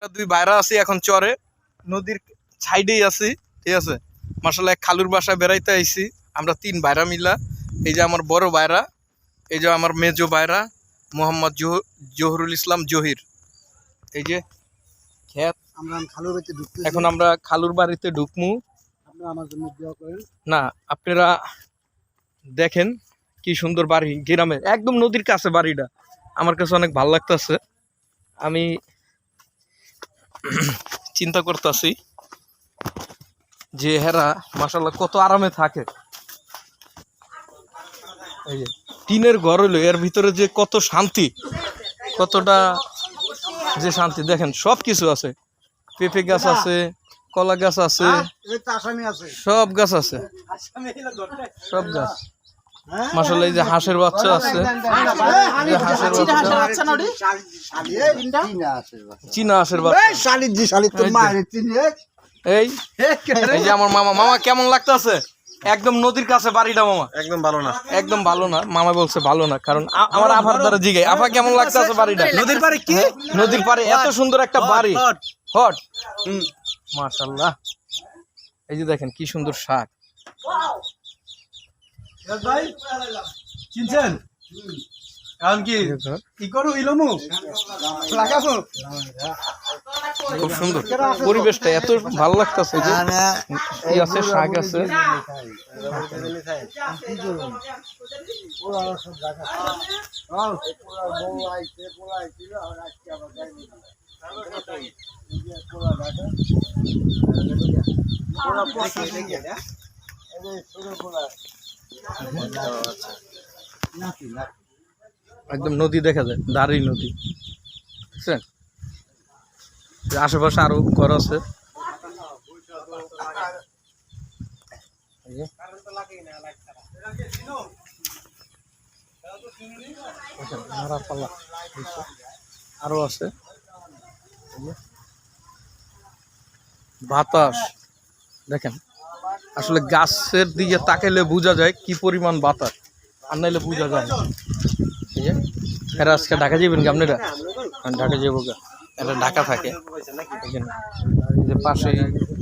দুই বাইরা আছি এখন চরে নদীর সাইডেই আছি, ঠিক আছে। মাশাআল্লাহ এক খালুর বাসায় বেড়াইতে আইছি আমরা তিন বাইরা মিলা। এই যে আমার বড় বাইরা, এই যে আমার মেজো বাইরা মোহাম্মদ জহুরুল ইসলাম জহির। এই যে খেত, এখন আমরা খালুর বাড়িতে ঢুকমু। না আপনারা দেখেন কি সুন্দর বাড়ি, গ্রামের একদম নদীর কাছে বাড়িটা। আমার কাছে অনেক ভালো লাগতেছে। আমি চিন্তা করতেছি যে হেরা মাশাআল্লাহ কত আরামে থাকে। এই যে টিনের ঘর হইলো, এর ভিতরে যে কত শান্তি, কতটা যে শান্তি দেখেন। সব কিছু আছে, পেঁপে গাছ আছে, কলা গাছ আছে, সব গাছ আছে, সব গাছ। মাশাআল্লাহ এই যে হাঁসের বাচ্চা আছে, হাঁসের বাচ্চা, চীনা হাঁসের বাচ্চা। এই এই যে আমার মামা, মামা কেমন লাগতেছে? একদম নদীর কাছে বাড়িটা মামা। একদম ভালো না, একদম ভালো না। মামা বলছে ভালো না, কারণ আমার আফার দ্বারা জিগাই আফা কেমন লাগতেছে বাড়িটা। নদীর পাড়ে কি, নদীর পাড়ে এত সুন্দর একটা বাড়ি, হট। মাশাআল্লাহ এই যে দেখেন কি সুন্দর শাক। চিনছেন এখন কি করো ইলমু লাগাবো। খুব সুন্দর পরিবেশটা, এত ভালো লাগতেছে। যে কি আছে, শাক আছে, একদম নদী দেখা যায়, দাঁড়ি নদী, বুঝছেন। আশেপাশে আরো ঘর আছে। আরো আছে বাতাস দেখেন। আসলে গাছের দিকে তাকাইলে বোঝা যায় কি পরিমাণ বাতাস, আর নাইলে বোঝা যায় না। ঠিক আছে, এরা আজকে ঢাকা যাবেন কি আপনারা? ঢাকা যাবো গা, এটা ঢাকা থাকে। যে পাশে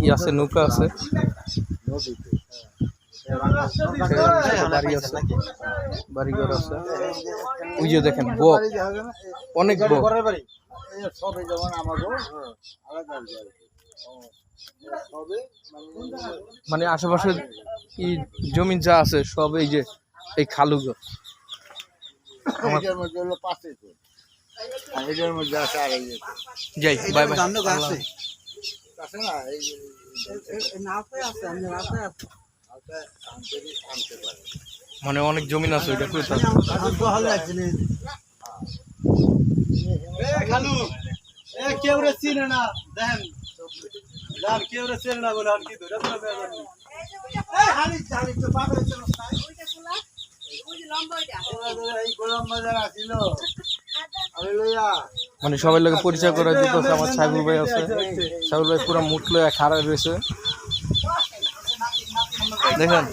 ই আছে, নৌকা আছে, বাড়ি আছে, বাড়িঘর আছে। ওই যে দেখেন বক, অনেক বক। মানে আশেপাশে কি জমি যা আছে সব এই যে এই খালুগো। যাই বাই বাই। মানে অনেক জমিন আছে ওইটা কই থাকে। কেউ রে চিনে না দেখেন, যার কেউ রে চিনে না বলে আর কি ধরে ধরে বেজার নেই। এই হালি হালি তো পাগল হইছে না ওইটা খোলা, ওই যে লম্বা ওইটা এই গোলাম বাজার আছিল। আরে লইয়া মানে সবাই লাগে পরিচয় করে দিতেছে। আমার সাইবুল ভাই আছে, সাইবুল ভাই পুরো মুটলো খাড়া রয়েছে দেখেন।